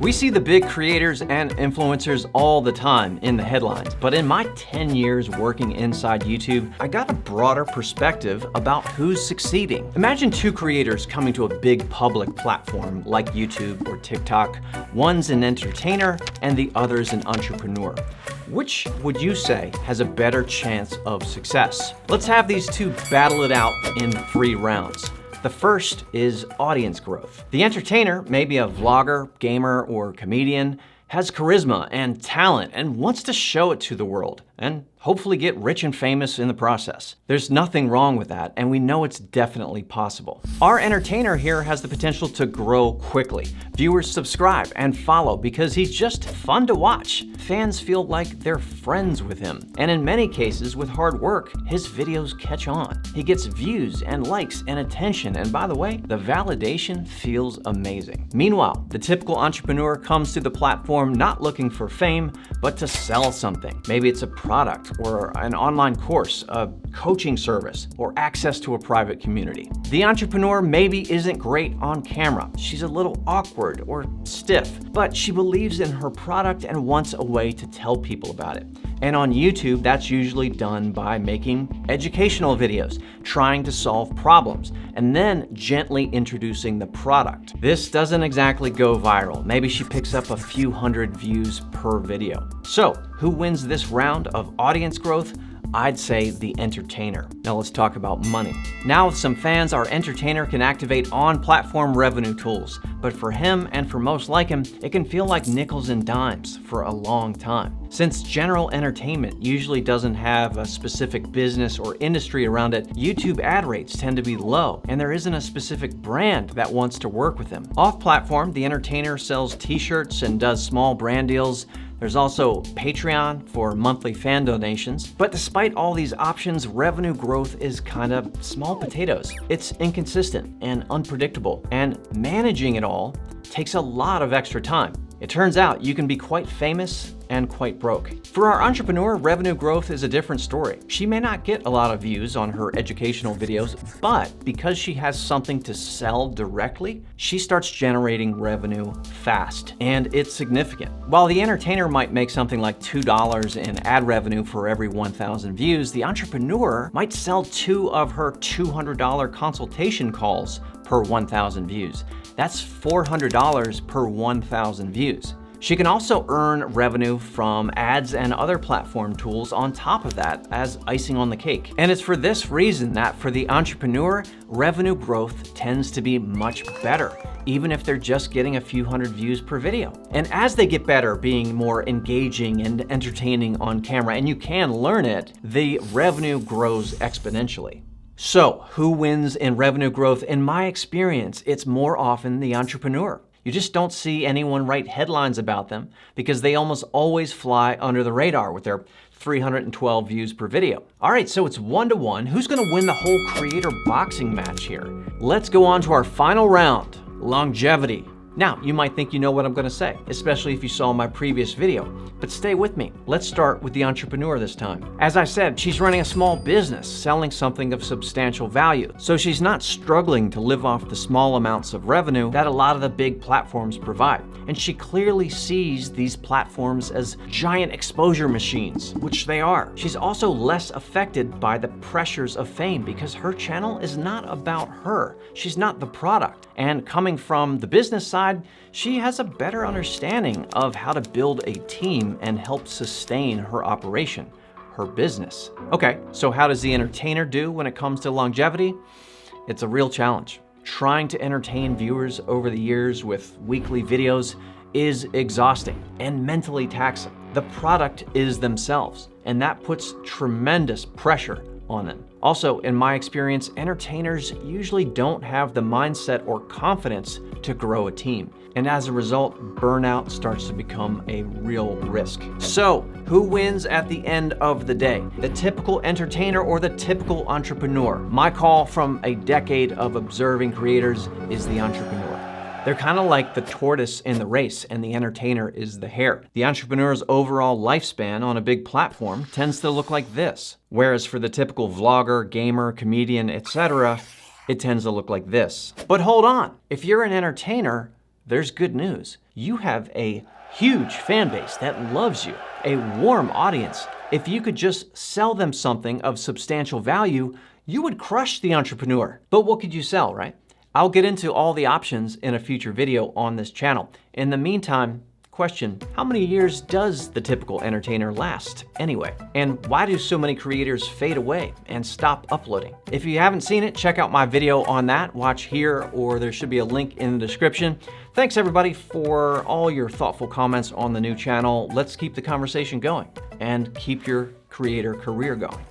We see the big creators and influencers all the time in the headlines, but in my 10 years working inside YouTube, I got a broader perspective about who's succeeding. Imagine two creators coming to a big public platform like YouTube or TikTok. One's an entertainer and the other's an entrepreneur. Which would you say has a better chance of success? Let's have these two battle it out in 3 rounds. The first is audience growth. The entertainer, maybe a vlogger, gamer, or comedian, has charisma and talent and wants to show it to the world and hopefully get rich and famous in the process. There's nothing wrong with that, and we know it's definitely possible. Our entertainer here has the potential to grow quickly. Viewers subscribe and follow because he's just fun to watch. Fans feel like they're friends with him. And in many cases, with hard work, his videos catch on. He gets views and likes and attention, and by the way, the validation feels amazing. Meanwhile, the typical entrepreneur comes to the platform not looking for fame, but to sell something. Maybe it's a product or an online course, a coaching service, or access to a private community. The entrepreneur maybe isn't great on camera. She's a little awkward or stiff, but she believes in her product and wants a way to tell people about it. And on YouTube, that's usually done by making educational videos, trying to solve problems, and then gently introducing the product. This doesn't exactly go viral. Maybe she picks up a few hundred views per video. So, who wins this round of audience growth? I'd say the entertainer. Now let's talk about money. Now with some fans, our entertainer can activate on-platform revenue tools. But for him, and for most like him, it can feel like nickels and dimes for a long time. Since general entertainment usually doesn't have a specific business or industry around it, YouTube ad rates tend to be low, and there isn't a specific brand that wants to work with him. Off-platform, the entertainer sells t-shirts and does small brand deals. There's also Patreon for monthly fan donations. But despite all these options, revenue growth is kind of small potatoes. It's inconsistent and unpredictable, and managing it all takes a lot of extra time. It turns out you can be quite famous and quite broke. For our entrepreneur, revenue growth is a different story. She may not get a lot of views on her educational videos, but because she has something to sell directly, she starts generating revenue fast, and it's significant. While the entertainer might make something like $2 in ad revenue for every 1,000 views, the entrepreneur might sell 2 of her $200 consultation calls per 1,000 views. That's $400 per 1,000 views. She can also earn revenue from ads and other platform tools on top of that as icing on the cake. And it's for this reason that for the entrepreneur, revenue growth tends to be much better, even if they're just getting a few hundred views per video. And as they get better, being more engaging and entertaining on camera, and you can learn it, the revenue grows exponentially. So, who wins in revenue growth? In my experience, it's more often the entrepreneur. You just don't see anyone write headlines about them because they almost always fly under the radar with their 312 views per video. All right, so it's 1-to-1. Who's gonna win the whole creator boxing match here? Let's go on to our final round, longevity. Now, you might think you know what I'm gonna say, especially if you saw my previous video, but stay with me. Let's start with the entrepreneur this time. As I said, she's running a small business, selling something of substantial value. So she's not struggling to live off the small amounts of revenue that a lot of the big platforms provide. And she clearly sees these platforms as giant exposure machines, which they are. She's also less affected by the pressures of fame because her channel is not about her. She's not the product. And coming from the business side, she has a better understanding of how to build a team and help sustain her operation, her business. Okay, so how does the entertainer do when it comes to longevity? It's a real challenge. Trying to entertain viewers over the years with weekly videos is exhausting and mentally taxing. The product is themselves, and that puts tremendous pressure on them. Also, in my experience, entertainers usually don't have the mindset or confidence to grow a team. And as a result, burnout starts to become a real risk. So, who wins at the end of the day? The typical entertainer or the typical entrepreneur? My call from a decade of observing creators is the entrepreneur. They're kind of like the tortoise in the race, and the entertainer is the hare. The entrepreneur's overall lifespan on a big platform tends to look like this. Whereas for the typical vlogger, gamer, comedian, etc., it tends to look like this. But hold on, if you're an entertainer, there's good news. You have a huge fan base that loves you, a warm audience. If you could just sell them something of substantial value, you would crush the entrepreneur. But what could you sell, right? I'll get into all the options in a future video on this channel. In the meantime, question, how many years does the typical entertainer last anyway? And why do so many creators fade away and stop uploading? If you haven't seen it, check out my video on that. Watch here, or there should be a link in the description. Thanks everybody for all your thoughtful comments on the new channel. Let's keep the conversation going and keep your creator career going.